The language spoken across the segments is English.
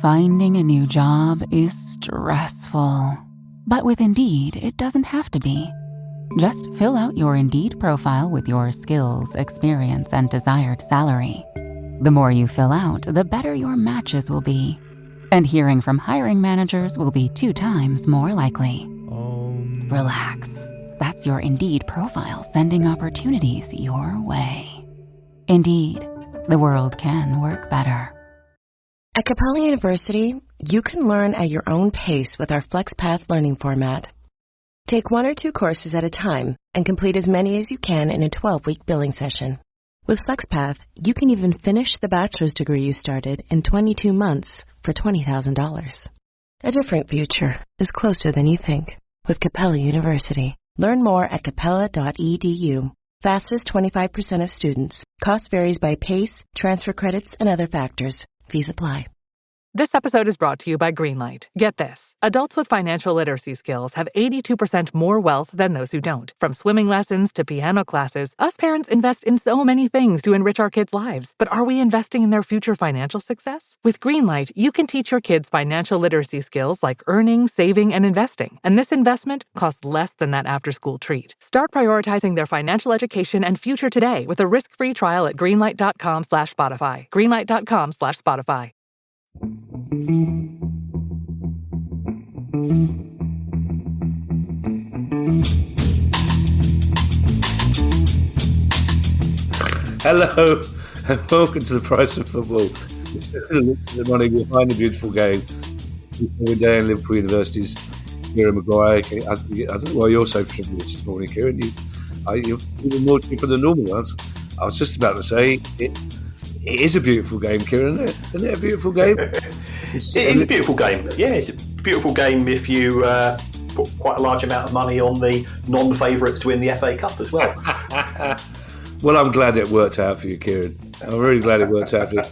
Finding a new job is stressful. But with Indeed, it doesn't have to be. Just fill out your Indeed profile with your skills, experience, and desired salary. The more you fill out, the better your matches will be. And hearing from hiring managers will be 2 times more likely. Relax. That's your Indeed profile sending opportunities your way. Indeed, the world can work better. At Capella University, you can learn at your own pace with our FlexPath learning format. Take 1 or 2 courses at a time and complete as many as you can in a 12-week billing session. With FlexPath, you can even finish the bachelor's degree you started in 22 months for $20,000. A different future is closer than you think with Capella University. Learn more at capella.edu. Fastest 25% of students. Cost varies by pace, transfer credits, and other factors. Fees apply. This episode is brought to you by Greenlight. Get this. Adults with financial literacy skills have 82% more wealth than those who don't. From swimming lessons to piano classes, us parents invest in so many things to enrich our kids' lives. But are we investing in their future financial success? With Greenlight, you can teach your kids financial literacy skills like earning, saving, and investing. And this investment costs less than that after-school treat. Start prioritizing their financial education and future today with a risk-free trial at greenlight.com/Spotify. Greenlight.com/Spotify. Hello and welcome to the Price of Football. The morning behind the beautiful game. Every day in Liverpool University's Kieran Maguire. I don't know why you're so frivolous this morning, Kieran. You're even more cheaper than normal. I was just about to say it is a beautiful game, Kieran, isn't it? Isn't it a beautiful game? It is a beautiful game. Yeah, it's a beautiful game if you put quite a large amount of money on the non-favourites to win the FA Cup as well. Well, I'm glad it worked out for you, Kieran. I'm really glad it worked out for you.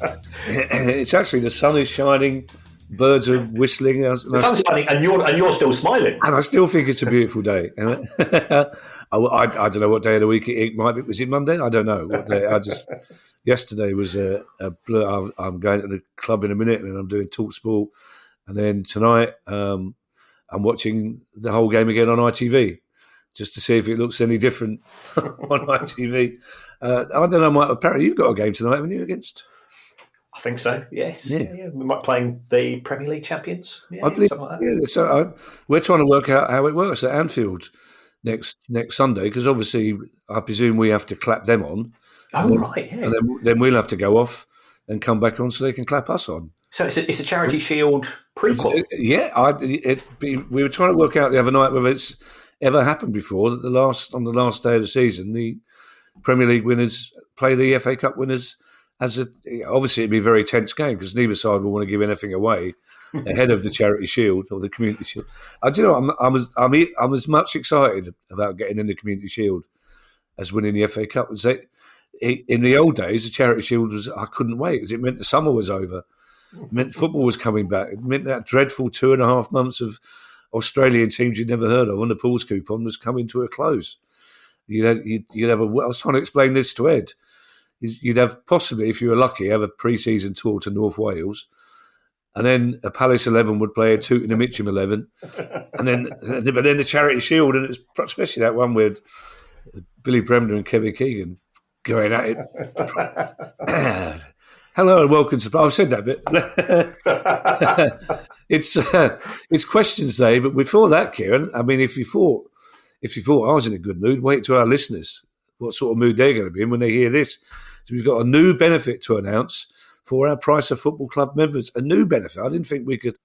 It's actually, the sun is shining, birds are whistling. The sun's shining and you're still smiling. And I still think it's a beautiful day. I don't know what day of the week it might be. Was it Monday? I don't know what day. Yesterday was a blur. I'm going to the club in a minute and I'm doing talk sport. And then tonight I'm watching the whole game again on ITV just to see if it looks any different on ITV. I don't know, apparently you've got a game tonight, haven't you, against? I think so, yes. Yeah. We might be playing the Premier League champions. Yeah, I believe, something like that. Yeah, so we're trying to work out how it works at Anfield next Sunday, because obviously I presume we have to clap them on. Right, yeah. And then we'll have to go off and come back on so they can clap us on. So it's a Charity Shield prequel? Yeah, we were trying to work out the other night whether it's ever happened before that on the last day of the season, the Premier League winners play the FA Cup winners obviously it'd be a very tense game because neither side will want to give anything away ahead of the Charity Shield or the Community Shield. I'm as much excited about getting in the Community Shield as winning the FA Cup. In the old days, the Charity Shield I couldn't wait because it meant the summer was over. It meant football was coming back. It meant that dreadful 2.5 months of Australian teams you'd never heard of on the Pools coupon was coming to a close. I was trying to explain this to Ed. You'd have possibly, if you were lucky, have a pre-season tour to North Wales, and then a Palace 11 would play a Tooting and Mitcham 11, but then the Charity Shield, and it's especially that one with Billy Bremner and Kevin Keegan going at it. Hello and welcome to. I've said that bit. It's questions day, but before that, Kieran, I mean, if you thought I was in a good mood, wait to our listeners what sort of mood they're going to be in when they hear this. So we've got a new benefit to announce for our Price of Football Club members. A new benefit. I didn't think we could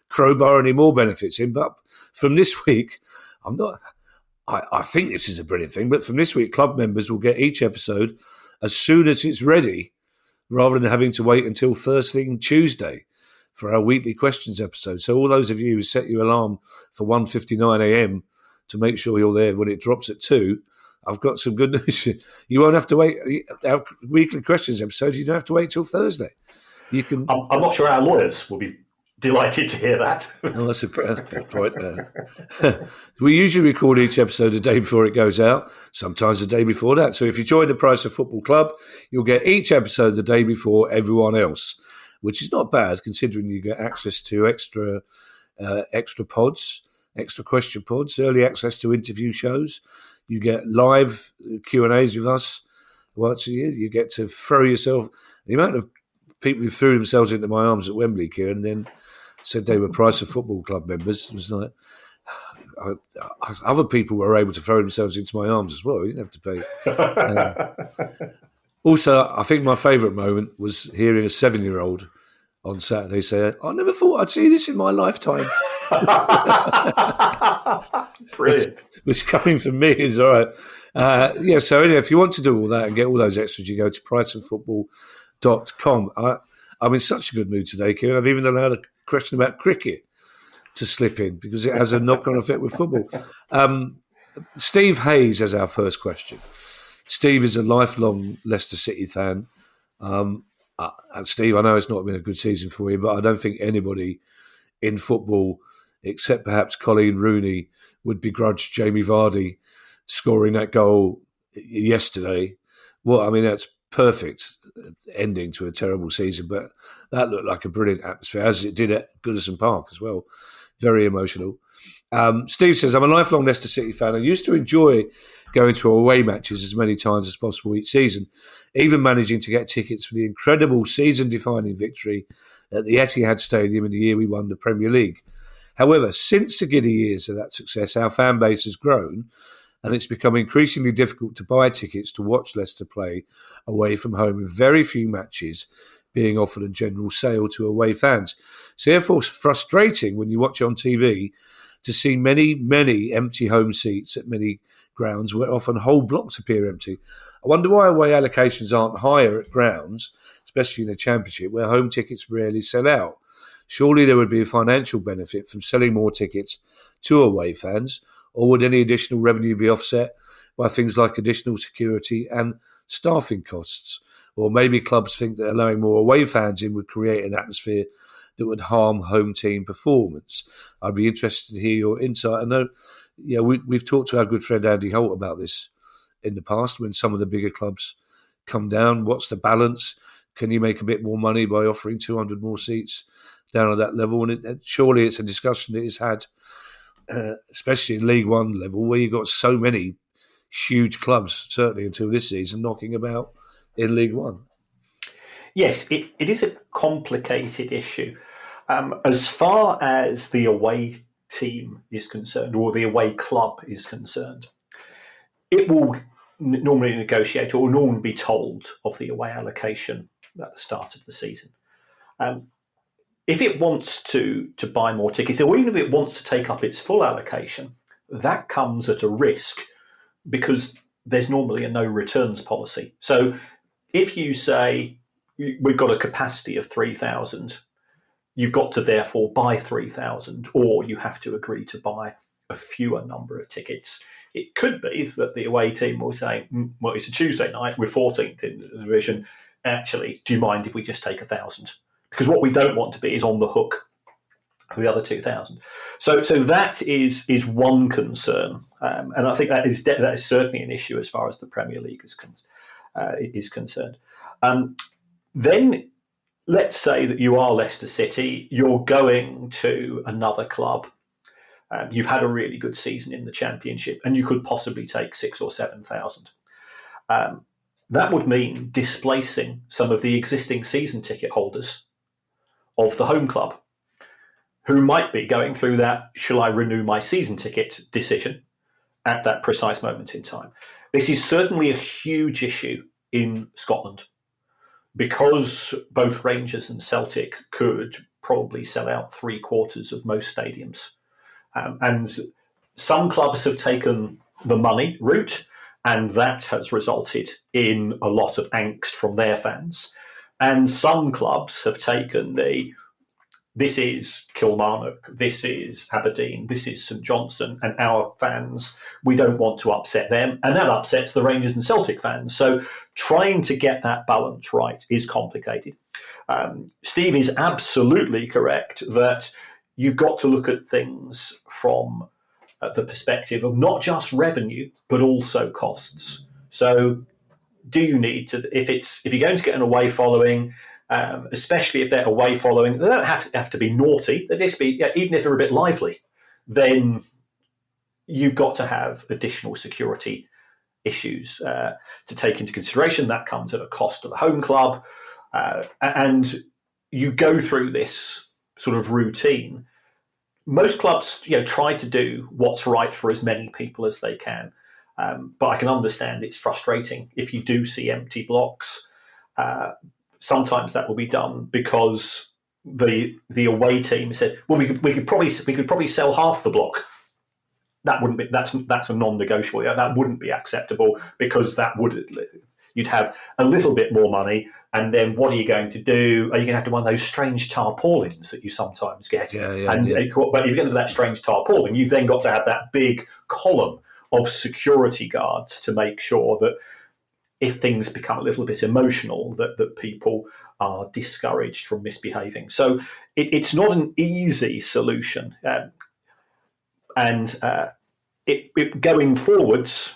crowbar any more benefits in, but from this week, I think this is a brilliant thing, but from this week, club members will get each episode as soon as it's ready, rather than having to wait until first thing Tuesday for our weekly questions episode. So all those of you who set your alarm for 1:59 a.m. to make sure you're there when it drops at 2, I've got some good news. You won't have to wait. Our weekly questions episodes, you don't have to wait till Thursday. You can. I'm not sure our lawyers will be delighted to hear that. Oh, that's a good point. We usually record each episode a day before it goes out, sometimes the day before that. So if you join the Price of Football Club, you'll get each episode the day before everyone else. which is not bad considering you get access to extra pods, extra question pods, early access to interview shows. You get live Q&As with us once a year. You get to throw yourself. The amount of people who threw themselves into my arms at Wembley, Kieran, and then said they were Price of Football Club members. It was like, other people were able to throw themselves into my arms as well. You didn't have to pay. Also, I think my favourite moment was hearing a 7-year-old on Saturday say, "I never thought I'd see this in my lifetime." Brilliant. Which coming from me is all right. So anyway, if you want to do all that and get all those extras, you go to priceoffootball.com. I'm in such a good mood today, Kieran. I've even allowed a question about cricket to slip in because it has a knock-on effect with football. Steve Hayes has our first question. Steve is a lifelong Leicester City fan. And Steve, I know it's not been a good season for you, but I don't think anybody in football, except perhaps Colleen Rooney, would begrudge Jamie Vardy scoring that goal yesterday. Well, I mean, that's perfect ending to a terrible season, but that looked like a brilliant atmosphere, as it did at Goodison Park as well. Very emotional. Steve says, I'm a lifelong Leicester City fan. I used to enjoy going to away matches as many times as possible each season, even managing to get tickets for the incredible season-defining victory at the Etihad Stadium in the year we won the Premier League. However, since the giddy years of that success, our fan base has grown and it's become increasingly difficult to buy tickets to watch Leicester play away from home, with very few matches being offered a general sale to away fans. So therefore, it's frustrating when you watch on TV to see many, many empty home seats at many grounds where often whole blocks appear empty. I wonder why away allocations aren't higher at grounds, especially in the Championship, where home tickets rarely sell out. Surely there would be a financial benefit from selling more tickets to away fans, or would any additional revenue be offset by things like additional security and staffing costs? Or maybe clubs think that allowing more away fans in would create an atmosphere that would harm home team performance. I'd be interested to hear your insight. I know we've talked to our good friend Andy Holt about this in the past when some of the bigger clubs come down. What's the balance? Can you make a bit more money by offering 200 more seats down at that level? And surely it's a discussion that is had, especially in League One level, where you've got so many huge clubs, certainly until this season, knocking about in League One. Yes, it is a complicated issue. As far as the away team is concerned, or the away club is concerned, it will normally negotiate or normally be told of the away allocation at the start of the season. If it wants to buy more tickets, or even if it wants to take up its full allocation, that comes at a risk because there's normally a no returns policy. So if you say we've got a capacity of 3,000, you've got to therefore buy 3,000, or you have to agree to buy a fewer number of tickets. It could be that the away team will say, well, it's a Tuesday night, we're 14th in the division. Actually, do you mind if we just take 1,000? Because what we don't want to be is on the hook for the other 2,000. So that is one concern, and I think that is certainly an issue as far as the Premier League is concerned. Then let's say that you are Leicester City, you're going to another club. You've had a really good season in the Championship, and you could possibly take 6,000 or 7,000. That would mean displacing some of the existing season ticket holders of the home club, who might be going through that shall I renew my season ticket decision at that precise moment in time. This is certainly a huge issue in Scotland, because both Rangers and Celtic could probably sell out 3/4 of most stadiums. And some clubs have taken the money route, and that has resulted in a lot of angst from their fans. And some clubs have taken this is Kilmarnock, this is Aberdeen, this is St Johnstone, and our fans, we don't want to upset them. And that upsets the Rangers and Celtic fans. So trying to get that balance right is complicated. Steve is absolutely correct that you've got to look at things from the perspective of not just revenue, but also costs. So do you need to, if you're going to get an away following, especially if they're away following. They don't have to be naughty. They just be, even if they're a bit lively, then you've got to have additional security issues to take into consideration. That comes at a cost to the home club. And you go through this sort of routine. Most clubs, try to do what's right for as many people as they can. But I can understand it's frustrating if you do see empty blocks. Sometimes that will be done because the away team said, "Well, we could probably sell half the block." That wouldn't be that's a non-negotiable. That wouldn't be acceptable because you'd have a little bit more money, and then what are you going to do? Are you going to have to one of those strange tarpaulins that you sometimes get? But if you get into that strange tarpaulin, you've then got to have that big column of security guards to make sure that if things become a little bit emotional, that people are discouraged from misbehaving. So it's not an easy solution. Going forwards,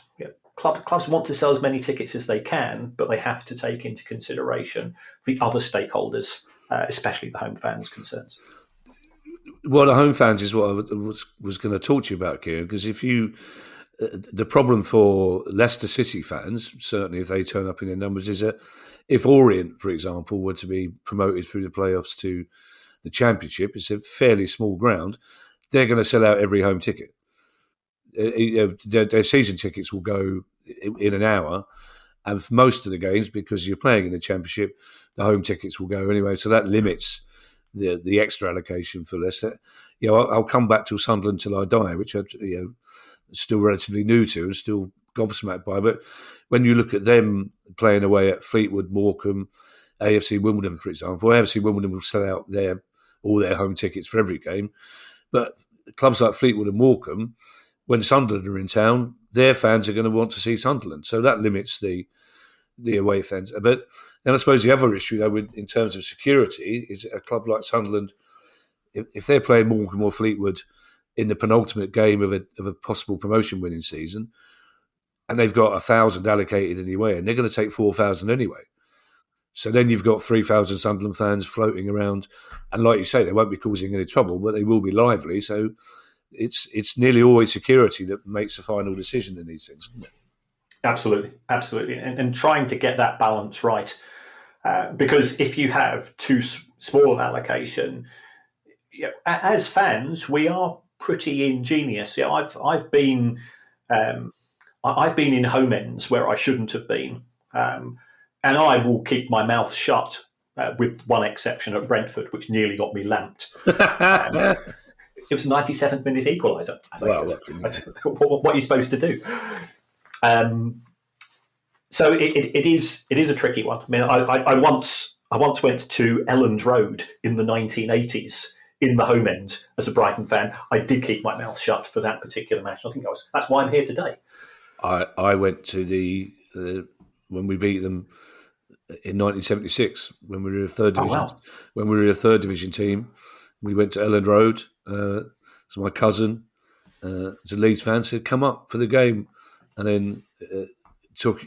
clubs want to sell as many tickets as they can, but they have to take into consideration the other stakeholders, especially the home fans' concerns. Well, the home fans is what I was going to talk to you about, Kieran, because the problem for Leicester City fans, certainly if they turn up in their numbers, is that if Orient, for example, were to be promoted through the playoffs to the Championship, it's a fairly small ground, they're going to sell out every home ticket. Their season tickets will go in an hour, and for most of the games, because you're playing in the Championship, the home tickets will go anyway. So that limits the extra allocation for Leicester. I'll come back to Sunderland till I die, which I'm still relatively new to and still gobsmacked by. But when you look at them playing away at Fleetwood, Morecambe, AFC Wimbledon, for example, AFC Wimbledon will sell out all their home tickets for every game. But clubs like Fleetwood and Morecambe, when Sunderland are in town, their fans are going to want to see Sunderland. So that limits the away fans. But then I suppose the other issue, though, in terms of security, is a club like Sunderland, if they're playing Morecambe or Fleetwood in the penultimate game of a possible promotion-winning season, and they've got 1,000 allocated anyway, and they're going to take 4,000 anyway. So then you've got 3,000 Sunderland fans floating around, and like you say, they won't be causing any trouble, but they will be lively. So it's nearly always security that makes the final decision in these things, isn't it? Absolutely. And trying to get that balance right. Because if you have too small an allocation, as fans, we are pretty ingenious. I've been in home ends where I shouldn't have been, and I will keep my mouth shut, with one exception at Brentford, which nearly got me lamped. It was a 97th minute equaliser. What are you supposed to do? So it is a tricky one. I mean, I once went to Elland Road in the 1980s in the home end as a Brighton fan. I did keep my mouth shut for that particular match. I think that's why I'm here today. I went to when we beat them in 1976 when we were a third division. Oh, wow. When we were a third division team, we went to Elland Road. So my cousin, as a Leeds fan, said, "Come up for the game," and then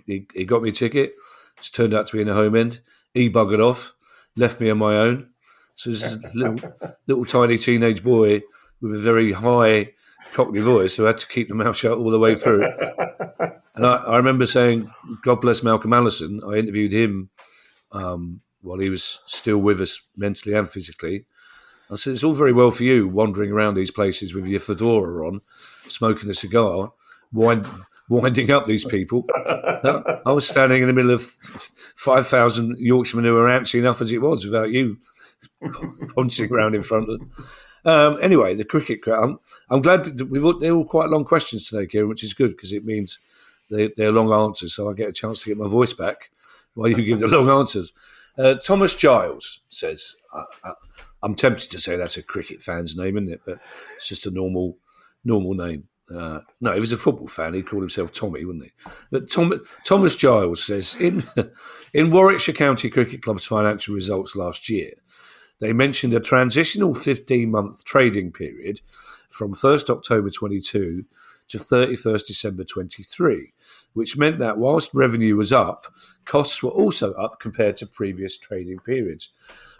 he got me a ticket. It turned out to be in a home end. He buggered off, left me on my own. So this is a little tiny teenage boy with a very high Cockney voice who had to keep the mouth shut all the way through. And I remember saying, God bless Malcolm Allison. I interviewed him while he was still with us mentally and physically. I said, it's all very well for you wandering around these places with your fedora on, smoking a cigar, winding up these people. I was standing in the middle of 5,000 Yorkshiremen who were antsy enough as it was without you pouncing around in front of them. Anyway, the cricket crowd. I'm glad that they're all quite long questions today, Kieran, which is good because it means they're long answers, so I get a chance to get my voice back while you give the long answers. Thomas Giles says, I'm tempted to say that's a cricket fan's name, isn't it? But it's just a normal name. No, he was a football fan. He'd call himself Tommy, wouldn't he? But Thomas Giles says, in Warwickshire County Cricket Club's financial results last year, they mentioned a transitional 15-month trading period from 1st October 22 to 31st December 23, which meant that whilst revenue was up, costs were also up compared to previous trading periods.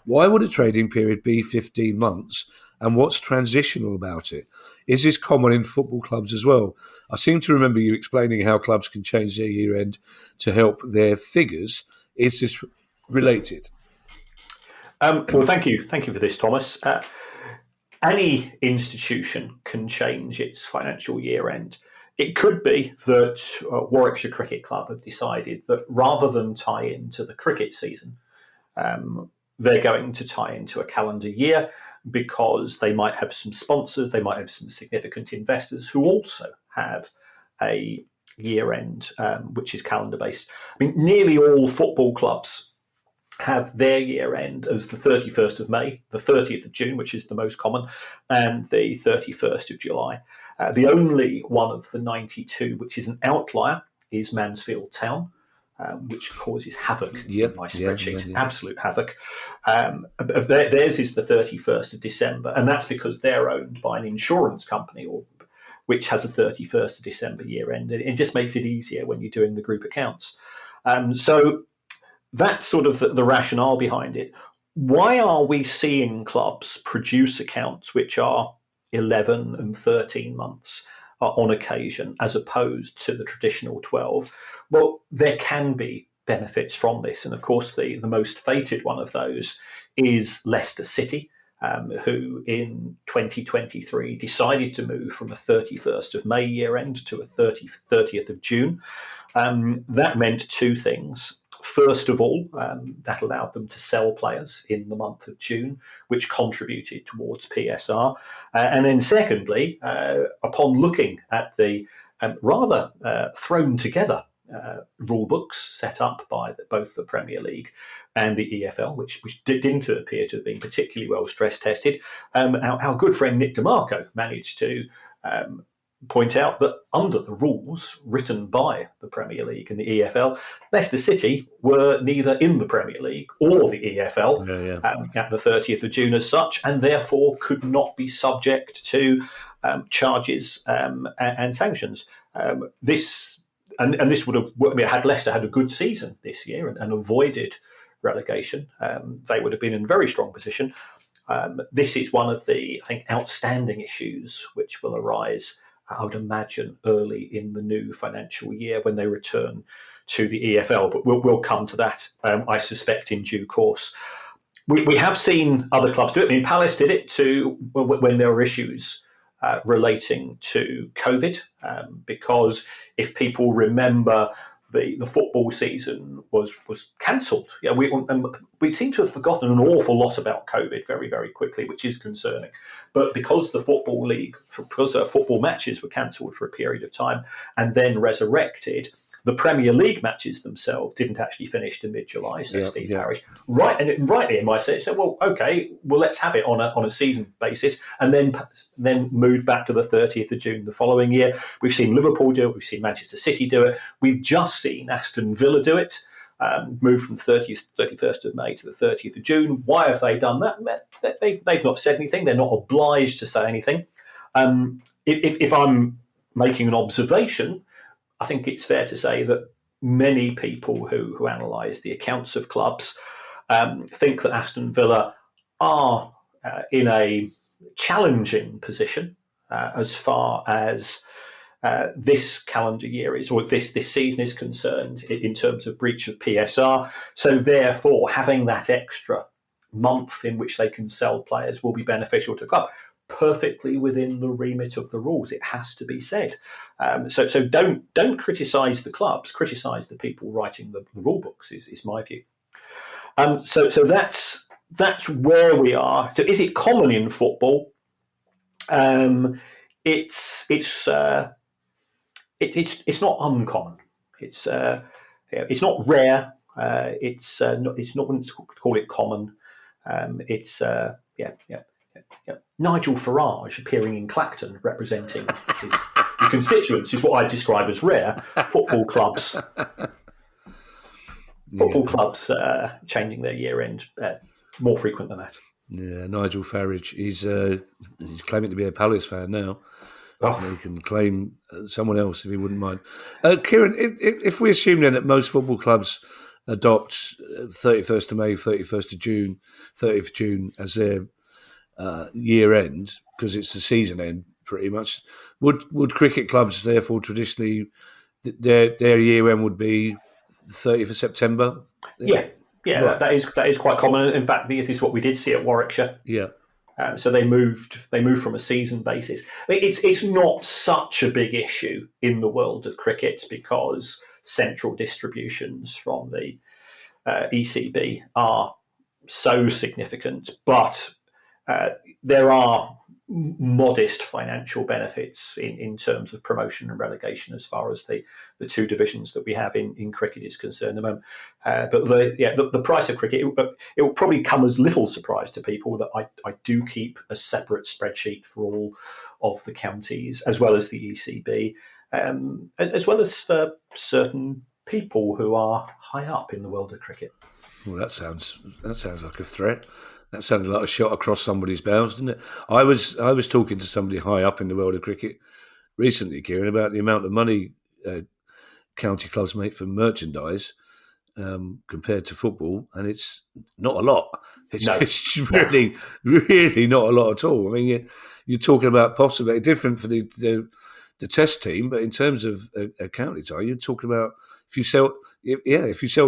Why would a trading period be 15 months, and what's transitional about it? Is this common in football clubs as well? I seem to remember you explaining how clubs can change their year-end to help their figures. Is this related? Well, thank you for this, Thomas. Any institution can change its financial year end. It could be that Warwickshire Cricket Club have decided that rather than tie into the cricket season, they're going to tie into a calendar year because they might have some sponsors, they might have some significant investors who also have a year end which is calendar based. I mean, nearly all football clubs have their year end as the 31st of May, the 30th of June, which is the most common, and the 31st of July. The only one of the 92 which is an outlier is Mansfield Town, which causes havoc in my spreadsheet, absolute havoc. Theirs is the 31st of December, and that's because they're owned by an insurance company which has a 31st of December year end. It just makes it easier when you're doing the group accounts. So that's sort of the rationale behind it. Why are we seeing clubs produce accounts which are 11 and 13 months on occasion, as opposed to the traditional 12? Well, there can be benefits from this. And of course, the most fated one of those is Leicester City, who in 2023 decided to move from a 31st of May year end to a 30th of June. That meant two things. First of all, that allowed them to sell players in the month of June, which contributed towards PSR. And then secondly, upon looking at the rather thrown together rule books set up by both the Premier League and the EFL, which didn't appear to have been particularly well stress tested, our good friend Nick DeMarco managed to point out that under the rules written by the Premier League and the EFL, Leicester City were neither in the Premier League or the EFL at the 30th of June as such, and therefore could not be subject to charges and sanctions. This would have, had Leicester had a good season this year and avoided relegation, they would have been in a very strong position. This is one of the, I think, outstanding issues which will arise, I would imagine, early in the new financial year when they return to the EFL. But we'll come to that, I suspect, in due course. We have seen other clubs do it. I mean, Palace did it too when there were issues relating to COVID, because if people remember, the football season was cancelled. Yeah, we seem to have forgotten an awful lot about COVID very, very quickly, which is concerning. But because the Football League, because football matches were cancelled for a period of time and then resurrected, the Premier League matches themselves didn't actually finish to mid-July. So Steve Parish, rightly in my sense, said, "Well, okay, let's have it on a season basis," and then moved back to the 30th of June the following year. We've seen Liverpool do it. We've seen Manchester City do it. We've just seen Aston Villa do it. Move from 31st of May to the 30th of June. Why have they done that? They've not said anything. They're not obliged to say anything. If I'm making an observation, I think it's fair to say that many people who analyse the accounts of clubs think that Aston Villa are in a challenging position as far as this calendar year is, or this season is concerned, in terms of breach of PSR. So therefore, having that extra month in which they can sell players will be beneficial to the club. Perfectly within the remit of the rules, it has to be said. So don't criticise the clubs, criticise the people writing the rule books. Is my view. So that's where we are. So is it common in football? It's not uncommon. It's not rare. It's not wouldn't call it common. Nigel Farage appearing in Clacton representing his constituents is what I describe as rare. Football clubs changing their year end more frequent than that. Yeah, Nigel Farage. He's claiming to be a Palace fan now. Oh. He can claim someone else if he wouldn't mind. Kieran, if we assume then that most football clubs adopt 31st of May, 31st of June, 30th of June as their year end, because it's the season end pretty much, would cricket clubs therefore traditionally their year end would be 30th of September? Yeah, Right. that is quite common. In fact, this is what we did see at Warwickshire. Yeah. So they moved from a season basis. I mean, it's not such a big issue in the world of cricket because central distributions from the ECB are so significant, but there are modest financial benefits in terms of promotion and relegation as far as the two divisions that we have in cricket is concerned. But the price of cricket, it will probably come as little surprise to people that I do keep a separate spreadsheet for all of the counties as well as the ECB, as well as for certain people who are high up in the world of cricket. Well, that sounds like a threat. That sounded like a shot across somebody's bows, didn't it? I was talking to somebody high up in the world of cricket recently, Kieran, about the amount of money county clubs make for merchandise compared to football, and it's not a lot. It's really, really not a lot at all. I mean, you're talking about possibly different for the Test team, but in terms of a county tie, you're talking about if you sell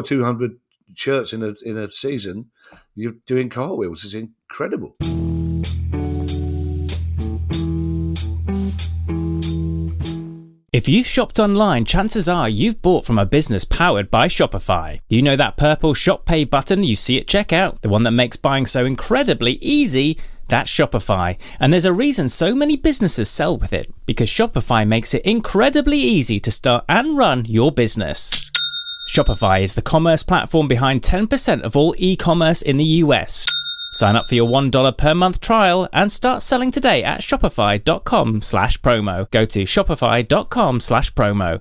200 shirts in a season, you're doing cartwheels. It's incredible. If you've shopped online, chances are you've bought from a business powered by Shopify. You know that purple Shop Pay button you see at checkout? The one that makes buying so incredibly easy? That's Shopify. And there's a reason so many businesses sell with it, because Shopify makes it incredibly easy to start and run your business. Shopify is the commerce platform behind 10% of all e-commerce in the US. Sign up for your $1 per month trial and start selling today at shopify.com/promo. Go to shopify.com/promo.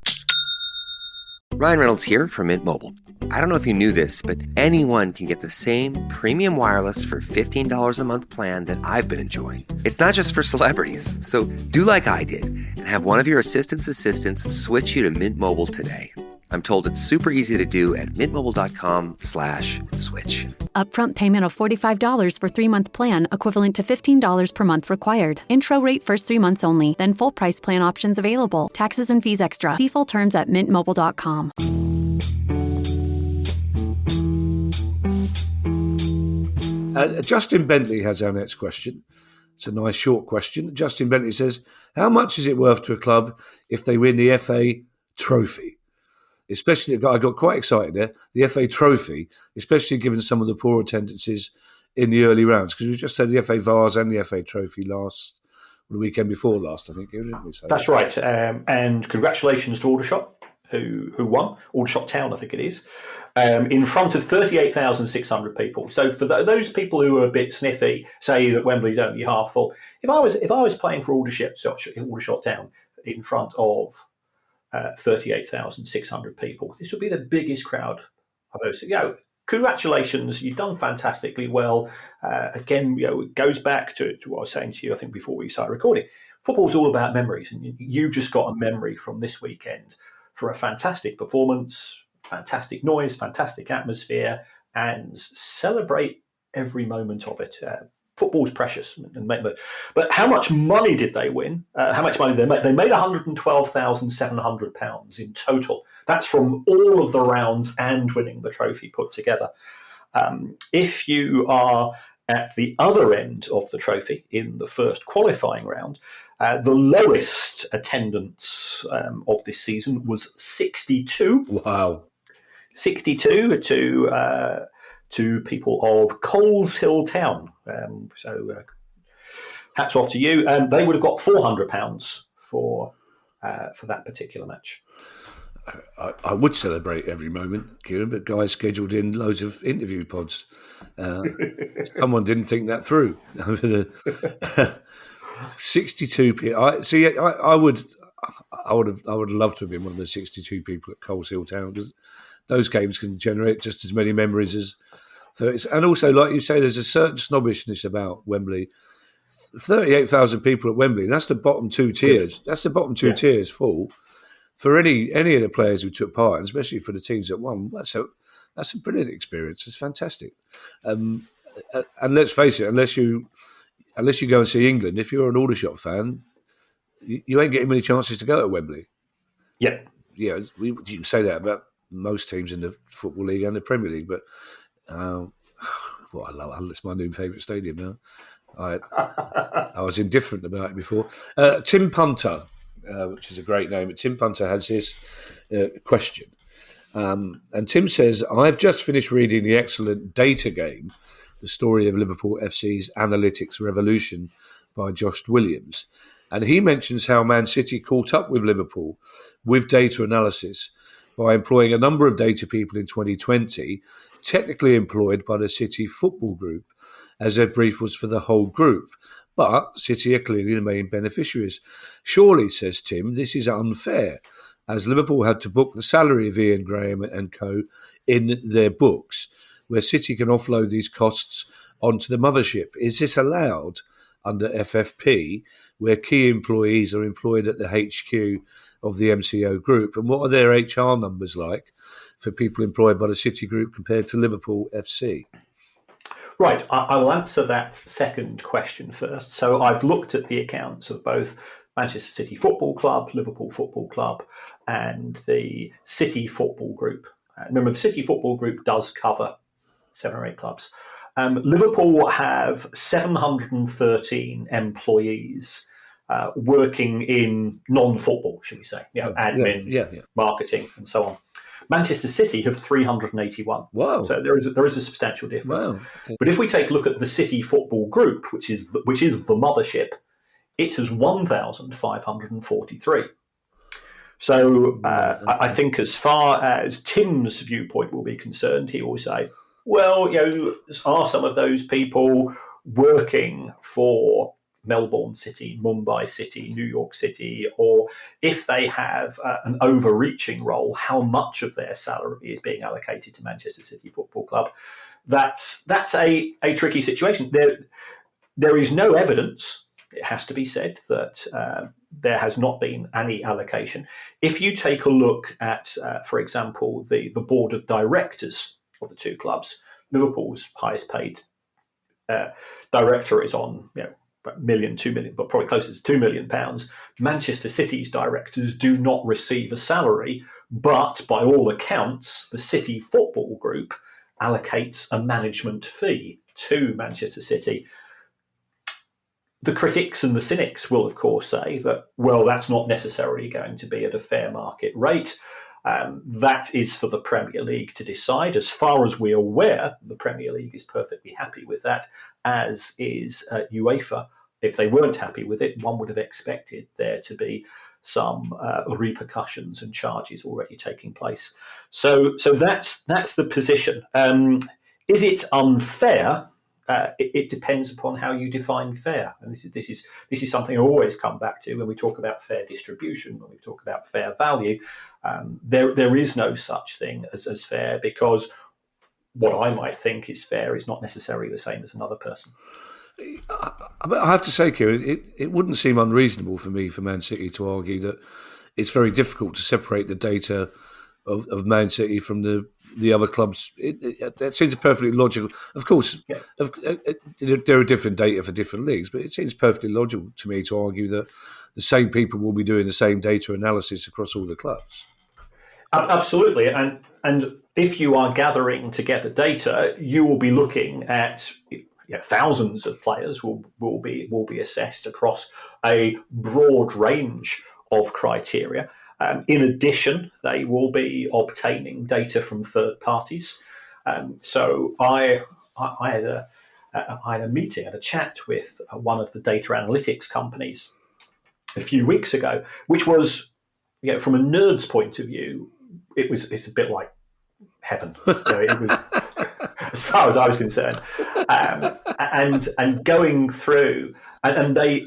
Ryan Reynolds here from Mint Mobile. I don't know if you knew this, but anyone can get the same premium wireless for $15 a month plan that I've been enjoying. It's not just for celebrities. So do like I did and have one of your assistants switch you to Mint Mobile today. I'm told it's super easy to do at mintmobile.com/switch. Upfront payment of $45 for 3-month plan, equivalent to $15 per month required. Intro rate first 3 months only, then full price plan options available. Taxes and fees extra. See full terms at mintmobile.com. Justin Bentley has our next question. It's a nice short question. Justin Bentley says, how much is it worth to a club if they win the FA Trophy? Especially, I got quite excited there, the FA Trophy, especially given some of the poor attendances in the early rounds, because we just had the FA Vase and the FA Trophy the weekend before last, I think, didn't we? So that's right. And congratulations to Aldershot, who won. Aldershot Town, I think it is, in front of 38,600 people. So for those people who are a bit sniffy, say that Wembley's only half full, if I was playing for Aldershot Town in front of 38,600 people, this would be the biggest crowd I've ever seen. Congratulations, you've done fantastically well. Again, it goes back to what I was saying to you, I think, before we started recording. Football's all about memories, and you've just got a memory from this weekend for a fantastic performance, fantastic noise, fantastic atmosphere, and celebrate every moment of it. Football's precious, but how much money did they win? How much money they made? They made £112,700 in total. That's from all of the rounds and winning the trophy put together. If you are at the other end of the trophy in the first qualifying round, the lowest attendance of this season was 62. Wow. 62 to people of Coleshill Town. Hats off to you. They would have got £400 for that particular match. I would celebrate every moment, Kieran, but guys scheduled in loads of interview pods. Someone didn't think that through. 62 people. I would have loved to have been one of the 62 people at Coleshill Town, because those games can generate just as many memories as So and also, like you say, there's a certain snobbishness about Wembley. 38,000 people at Wembley. That's the bottom two tiers. That's the bottom two tiers full for any of the players who took part, and especially for the teams that won. That's a brilliant experience. It's fantastic. And let's face it, unless you go and see England, if you're an Aldershot fan, you ain't getting many chances to go to Wembley. Yeah, yeah. You can say that about most teams in the Football League and the Premier League, but what I love, it's my new favourite stadium now. I was indifferent about it before. Tim Punter, which is a great name, but Tim Punter has this question. And Tim says, I've just finished reading the excellent Data Game, the story of Liverpool FC's analytics revolution by Josh Williams. And he mentions how Man City caught up with Liverpool with data analysis by employing a number of data people in 2020, technically employed by the City Football Group, as their brief was for the whole group. But City are clearly the main beneficiaries. Surely, says Tim, this is unfair, as Liverpool had to book the salary of Ian Graham and co in their books, where City can offload these costs onto the mothership. Is this allowed under FFP, where key employees are employed at the HQ of the MCO group? And what are their HR numbers like for people employed by the City group compared to Liverpool FC? Right, I will answer that second question first. So I've looked at the accounts of both Manchester City Football Club, Liverpool Football Club, and the City Football Group. Remember, the City Football Group does cover 7 or 8 clubs. Liverpool have 713 employees working in non-football, should we say, admin, marketing, and so on. Manchester City have 381. Wow! So there is a substantial difference. Wow. Okay. But if we take a look at the City Football Group, which is the mothership, it has 1,543. So I think, as far as Tim's viewpoint will be concerned, he will say, well, are some of those people working for Melbourne City, Mumbai City, New York City, or if they have an overreaching role, how much of their salary is being allocated to Manchester City Football Club? That's a tricky situation. There is no evidence, it has to be said, that there has not been any allocation. If you take a look at, for example, the board of directors of the two clubs, Liverpool's highest paid director is on $1 million, 2 million, but probably closer to £2 million. Manchester City's directors do not receive a salary, but by all accounts, the City Football Group allocates a management fee to Manchester City. The critics and the cynics will, of course, say that, well, that's not necessarily going to be at a fair market rate. That is for the Premier League to decide. As far as we're aware, the Premier League is perfectly happy with that, as is UEFA. If they weren't happy with it, one would have expected there to be some repercussions and charges already taking place. So that's the position. Is it unfair? It depends upon how you define fair, and this is something I always come back to when we talk about fair distribution, when we talk about fair value. There is no such thing as fair, because what I might think is fair is not necessarily the same as another person. I have to say, Kieran, it wouldn't seem unreasonable for Man City to argue that it's very difficult to separate the data of Man City from the other clubs. It seems perfectly logical. Of course, there are different data for different leagues, but it seems perfectly logical to me to argue that the same people will be doing the same data analysis across all the clubs. Absolutely, and if you are gathering together data, you will be looking at thousands of players will be assessed across a broad range of criteria. In addition, they will be obtaining data from third parties. So I had a meeting, had a chat with one of the data analytics companies a few weeks ago, which was, from a nerd's point of view, it's a bit like heaven. It was, as far as I was concerned, and going through, and I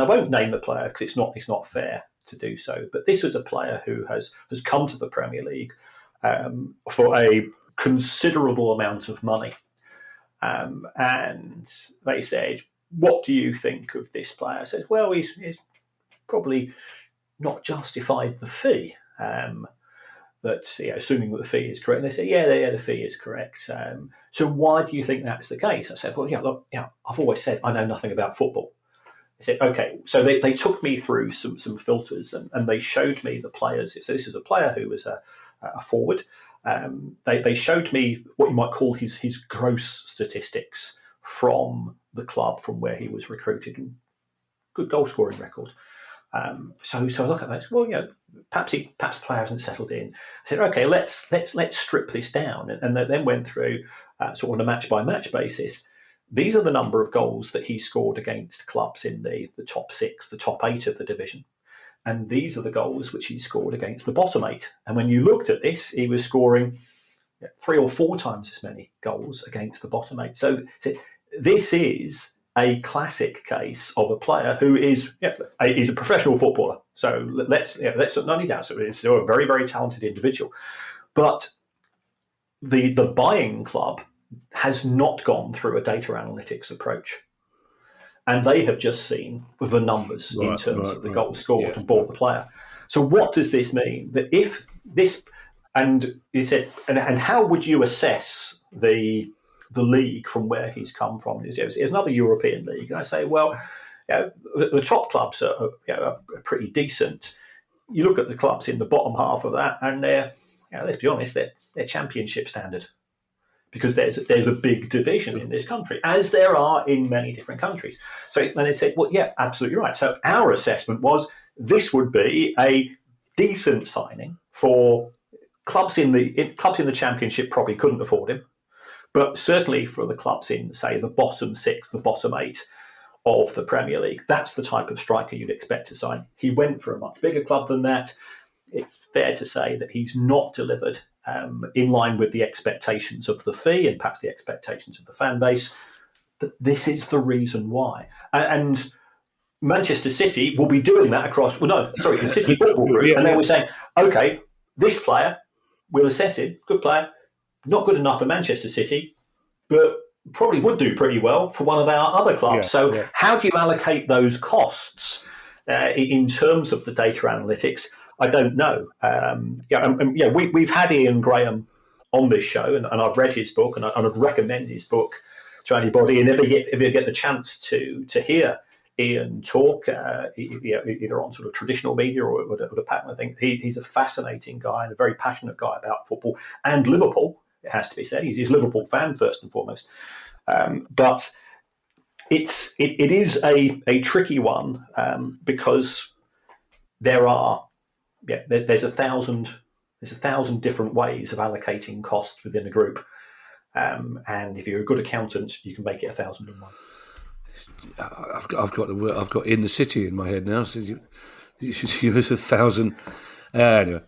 won't name the player because it's not fair to do so. But this was a player who has come to the Premier League for a considerable amount of money. And they said, what do you think of this player? I said, well, he's probably not justified the fee. But assuming that the fee is correct, and they said, yeah, the fee is correct. So why do you think that's the case? I said, well, look, I've always said I know nothing about football. They said, okay. So they took me through some filters, and they showed me the players. So this is a player who was a forward. They showed me what you might call his gross statistics from the club, from where he was recruited, and good goal scoring record. So I look at that. Well, perhaps the player hasn't settled in. I said, okay, let's strip this down, and then went through sort of on a match by match basis. These are the number of goals that he scored against clubs in the top 6, the top 8 of the division, and these are the goals which he scored against the bottom 8. And when you looked at this, he was scoring 3 or 4 times as many goals against the bottom 8. So this is a classic case of a player who is a professional footballer. So let's not only doubt it. He's still a very, very talented individual, but the buying club has not gone through a data analytics approach, and they have just seen the numbers in terms of the goals scored and bought the player. So what does this mean? That if this, and he said, and how would you assess the league from where he's come from? It's another European league. And I say, well, the top clubs are pretty decent. You look at the clubs in the bottom half of that, and they're, let's be honest, they're championship standard, because there's a big division in this country, as there are in many different countries. So then they said, well, yeah, absolutely right. So our assessment was this would be a decent signing for clubs in the championship. Probably couldn't afford him. But certainly for the clubs in, say, the bottom 6, the bottom 8 of the Premier League, that's the type of striker you'd expect to sign. He went for a much bigger club than that. It's fair to say that he's not delivered in line with the expectations of the fee and perhaps the expectations of the fan base. But this is the reason why. And Manchester City will be doing that across, the City Football Group. And they were saying, okay, this player, we'll assess him, good player, not good enough for Manchester City, but probably would do pretty well for one of our other clubs. How do you allocate those costs in terms of the data analytics? I don't know. We've had Ian Graham on this show, and I've read his book, and I'd recommend his book to anybody. And if you get the chance to hear Ian talk, either on sort of traditional media or at a pattern, I think he's a fascinating guy and a very passionate guy about football and Liverpool. It has to be said, he's a Liverpool fan first and foremost. But it is a tricky one because there's 1,000 different ways of allocating costs within a group, and if you're a good accountant, you can make it 1,001. I've got in the city in my head now. So you was 1,000. Anyway,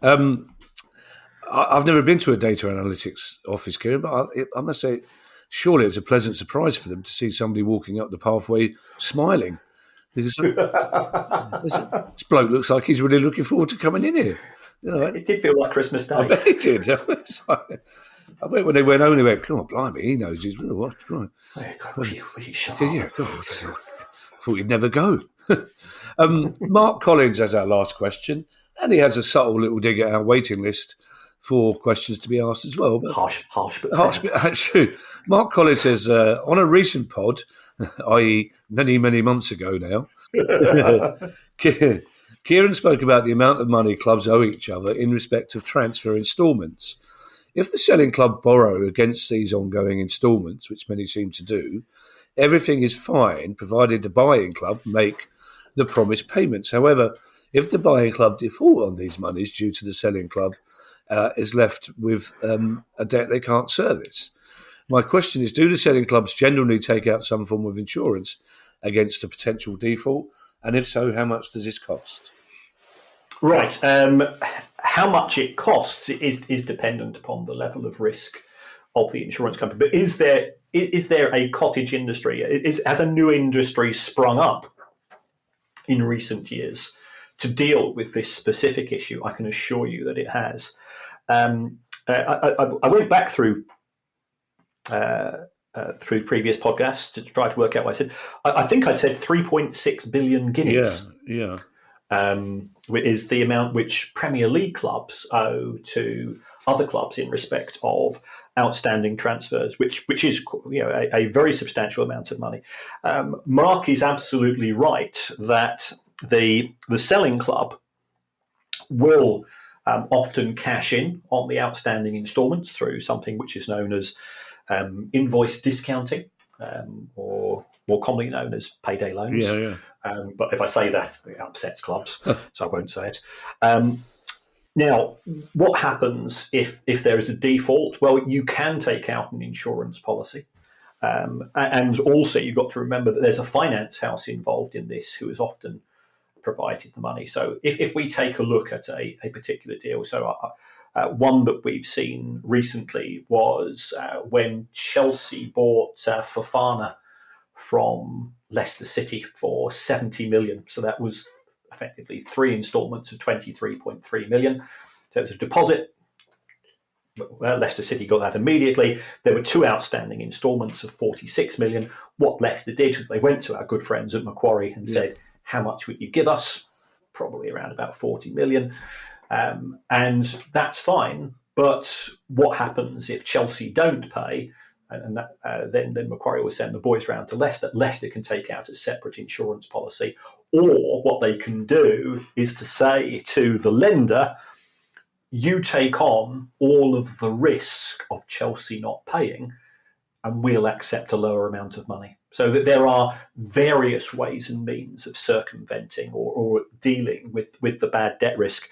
I've never been to a data analytics office, Kieran, but I must say, surely it was a pleasant surprise for them to see somebody walking up the pathway smiling. Because this bloke looks like he's really looking forward to coming in here. It did feel like Christmas Day. I bet it did. I bet when they went home, they went, "Come on, blimey, he knows he's what." Right. Was you sharp? Yeah, God, I thought he'd never go. Mark Collins has our last question, and he has a subtle little dig at our waiting list for questions to be asked as well. But harsh, but true. Mark Collins says, on a recent pod, i.e. many, many months ago now, Kieran spoke about the amount of money clubs owe each other in respect of transfer instalments. If the selling club borrow against these ongoing instalments, which many seem to do, everything is fine, provided the buying club make the promised payments. However, if the buying club default on these monies due to the selling club, is left with a debt they can't service. My question is, do the selling clubs generally take out some form of insurance against a potential default? And if so, how much does this cost? Right. How much it costs is dependent upon the level of risk of the insurance company. But is there a cottage industry? Has a new industry sprung up in recent years to deal with this specific issue? I can assure you that it has. I went back through previous podcasts to try to work out what I said. I think I said 3.6 billion guineas. Yeah. Is the amount which Premier League clubs owe to other clubs in respect of outstanding transfers, which is a very substantial amount of money. Mark is absolutely right that the selling club will often cash in on the outstanding instalments through something which is known as invoice discounting, or more commonly known as payday loans. Yeah. But if I say that, it upsets clubs, so I won't say it. Now, what happens if there is a default? Well, you can take out an insurance policy. And also, you've got to remember that there's a finance house involved in this who has often provided the money. So if we take a look at a particular deal, so one that we've seen recently was when Chelsea bought Fofana from Leicester City for 70 million. So that was effectively 3 instalments of 23.3 million. So it's a deposit. Well, Leicester City got that immediately. There were 2 outstanding instalments of 46 million. What Leicester did was they went to our good friends at Macquarie and said, how much would you give us? Probably around about 40 million. And that's fine. But what happens if Chelsea don't pay? And that, then Macquarie will send the boys round to Leicester. Leicester can take out a separate insurance policy. Or what they can do is to say to the lender, you take on all of the risk of Chelsea not paying, and we'll accept a lower amount of money. So that there are various ways and means of circumventing or dealing with the bad debt risk.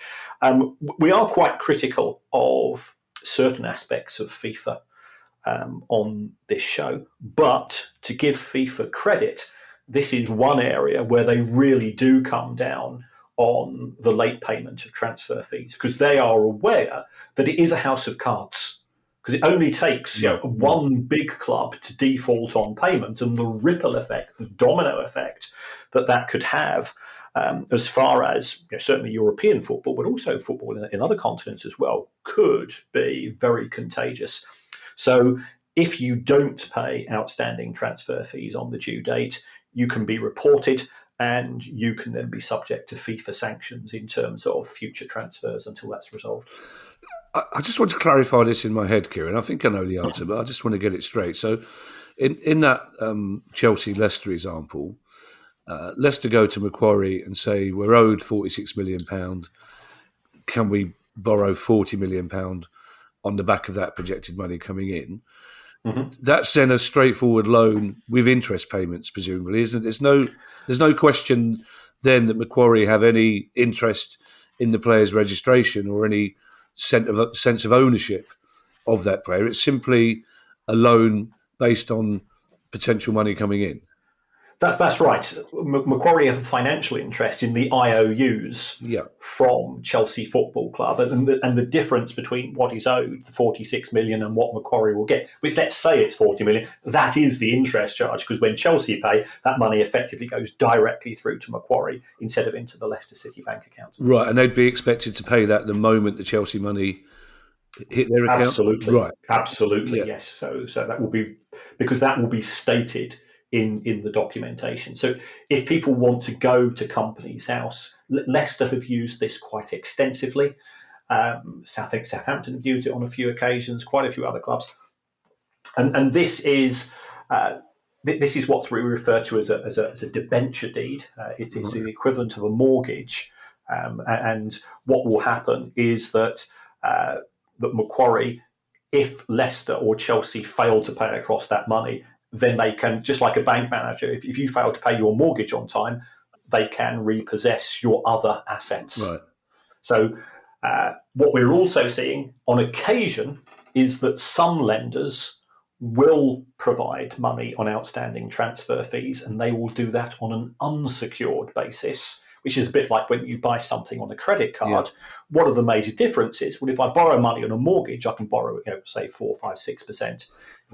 We are quite critical of certain aspects of FIFA on this show, but to give FIFA credit, this is one area where they really do come down on the late payment of transfer fees, because they are aware that it is a house of cards, because it only takes one big club to default on payment, and the ripple effect, the domino effect that could have as far as certainly European football, but also football in other continents as well, could be very contagious. So if you don't pay outstanding transfer fees on the due date, you can be reported, and you can then be subject to FIFA sanctions in terms of future transfers until that's resolved. I just want to clarify this in my head, Kieran. I think I know the answer, but I just want to get it straight. So in that Chelsea-Leicester example, Leicester go to Macquarie and say, we're owed £46 million. Can we borrow £40 million on the back of that projected money coming in? Mm-hmm. That's then a straightforward loan with interest payments, presumably, isn't it? There's no question then that Macquarie have any interest in the player's registration or any sense of ownership of that player. It's simply a loan based on potential money coming in. That's right. Macquarie have a financial interest in the IOUs from Chelsea Football Club, and the difference between what is owed, the 46 million, and what Macquarie will get, which let's say it's 40 million, that is the interest charge, because when Chelsea pay, that money effectively goes directly through to Macquarie instead of into the Leicester City bank account. Right, and they'd be expected to pay that the moment the Chelsea money hit their account? Absolutely. Right. Absolutely, yes. So that will be, because that will be stated in the documentation. So if people want to go to Companies House, Leicester have used this quite extensively. I think Southampton have used it on a few occasions, quite a few other clubs. And this is what we refer to as a debenture deed. It's the equivalent of a mortgage. And what will happen is that Macquarie, if Leicester or Chelsea fail to pay across that money, then they can, just like a bank manager, if you fail to pay your mortgage on time, they can repossess your other assets. Right. So what we're also seeing on occasion is that some lenders will provide money on outstanding transfer fees, and they will do that on an unsecured basis, which is a bit like when you buy something on a credit card. Yeah. What are the major differences? Well, if I borrow money on a mortgage, I can borrow, say 4, 5, 6%.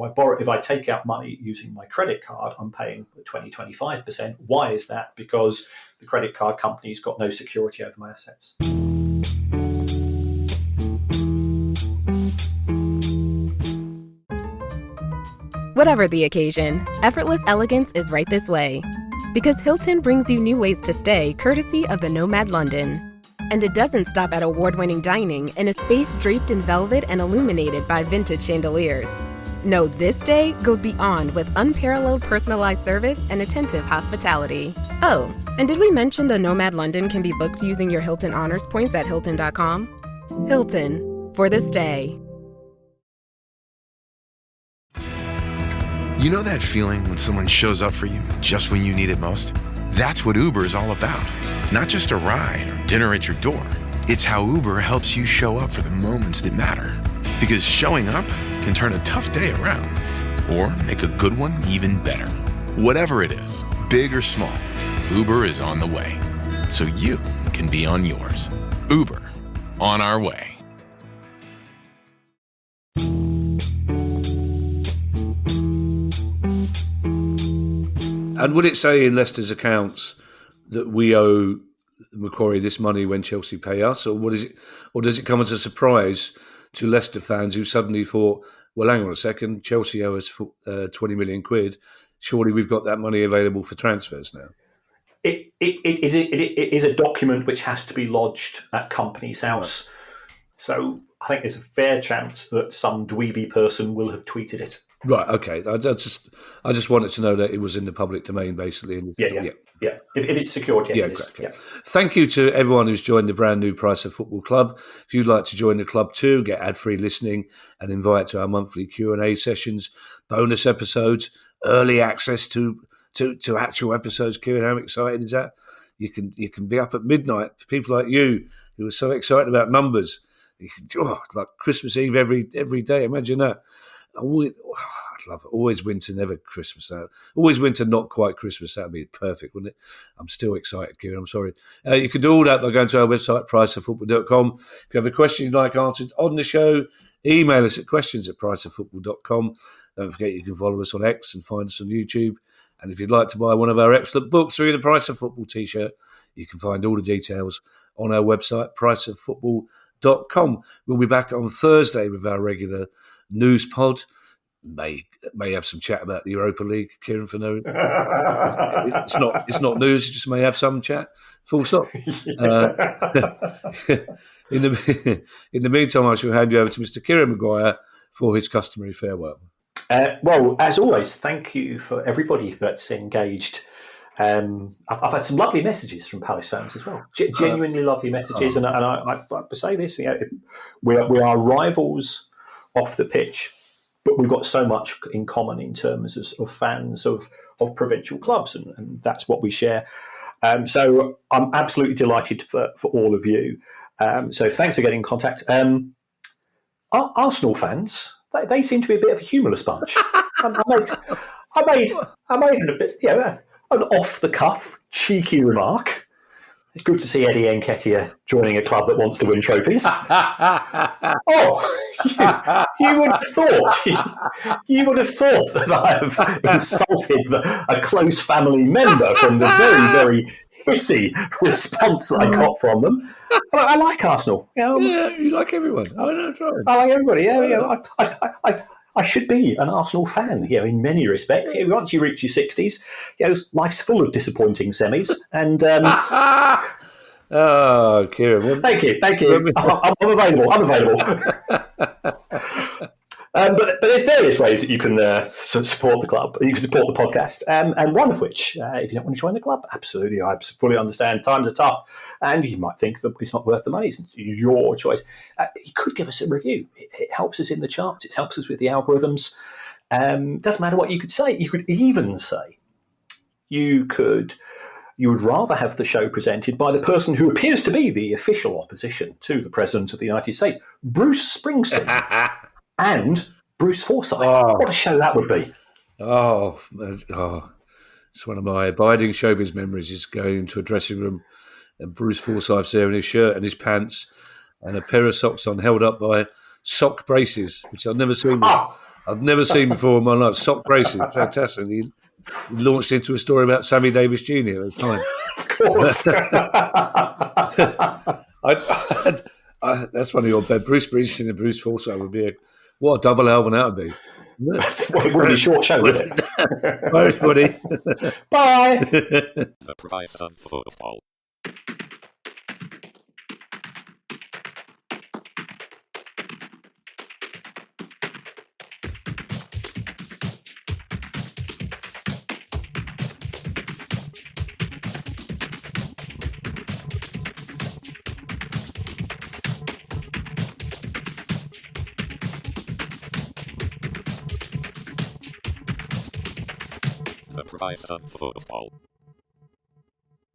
If I take out money using my credit card, I'm paying 20, 25%. Why is that? Because the credit card company's got no security over my assets. Whatever the occasion, effortless elegance is right this way. Because Hilton brings you new ways to stay courtesy of the Nomad London. And it doesn't stop at award-winning dining in a space draped in velvet and illuminated by vintage chandeliers. No, this day goes beyond with unparalleled personalized service and attentive hospitality. Oh, and did we mention the Nomad London can be booked using your Hilton Honors points at Hilton.com? Hilton, for the stay. You know that feeling when someone shows up for you just when you need it most? That's what Uber is all about. Not just a ride or dinner at your door. It's how Uber helps you show up for the moments that matter. Because showing up can turn a tough day around or make a good one even better. Whatever it is, big or small, Uber is on the way. So you can be on yours. Uber, on our way. And would it say in Leicester's accounts that we owe Macquarie this money when Chelsea pay us, or what is it? Or does it come as a surprise to Leicester fans who suddenly thought, well, hang on a second, Chelsea owe us 20 million quid. Surely we've got that money available for transfers now. It is a document which has to be lodged at Companies House. So I think there's a fair chance that some dweeby person will have tweeted it. Right, okay. I just wanted to know that it was in the public domain, basically. Yeah. If it's secured, yes, it is. Okay. Yeah. Thank you to everyone who's joined the brand new Price of Football Club. If you'd like to join the club too, get ad-free listening and invite to our monthly Q&A sessions, bonus episodes, early access to actual episodes. Kieran, how excited is that? You can be up at midnight for people like you who are so excited about numbers. You can, like Christmas Eve every day. Imagine that. I'd love it. Always winter, never Christmas. Always winter, not quite Christmas. That'd be perfect, wouldn't it? I'm still excited, Kieran. I'm sorry. You can do all that by going to our website, priceoffootball.com. If you have a question you'd like answered on the show, email us at questions@priceoffootball.com. Don't forget you can follow us on X and find us on YouTube. And if you'd like to buy one of our excellent books or the Price of Football t-shirt, you can find all the details on our website, priceoffootball.com. We'll be back on Thursday with our regular news pod. May have some chat about the Europa League, Kieran, for no. It's not news. It just may have some chat. Full stop. In the meantime, I shall hand you over to Mr. Kieran Maguire for his customary farewell. Well, as always, thank you for everybody that's engaged. I've had some lovely messages from Palace fans as well. Genuinely lovely messages, and I say this: we are rivals off the pitch, but we've got so much in common in terms of fans of provincial clubs, and that's what we share. So I'm absolutely delighted for all of you. So thanks for getting in contact. Arsenal fans, they seem to be a bit of a humorless bunch. I made a bit, an off the cuff, cheeky remark. It's good to see Eddie Nketiah joining a club that wants to win trophies. You would have thought that I have insulted a close family member from the very, very hissy response that I got from them. I like Arsenal. You like everyone. I like everybody. I should be an Arsenal fan, in many respects. Once you reach your 60s, life's full of disappointing semis. And oh, Kieran. Thank you. I'm available. But there's various ways that you can support the club. You can support the podcast, and one of which, if you don't want to join the club, absolutely, I fully understand. Times are tough, and you might think that it's not worth the money. It's your choice. You could give us a review. It helps us in the charts. It helps us with the algorithms. Doesn't matter what you could say. You could even say you would rather have the show presented by the person who appears to be the official opposition to the President of the United States, Bruce Springsteen. And Bruce Forsyth. Oh. What a show that would be. Oh, it's one of my abiding showbiz memories is going into a dressing room and Bruce Forsyth's there in his shirt and his pants and a pair of socks on held up by sock braces, which I've never seen. I've never seen before in my life. Sock braces, fantastic. He launched into a story about Sammy Davis Jr. at the time. Of course. That's one of your bed. Bruce Springsteen and Bruce Forsyth would be what a double album that would be. Well, it would be a short show, wouldn't it? Bye, everybody. Bye. The price of football. The price of football.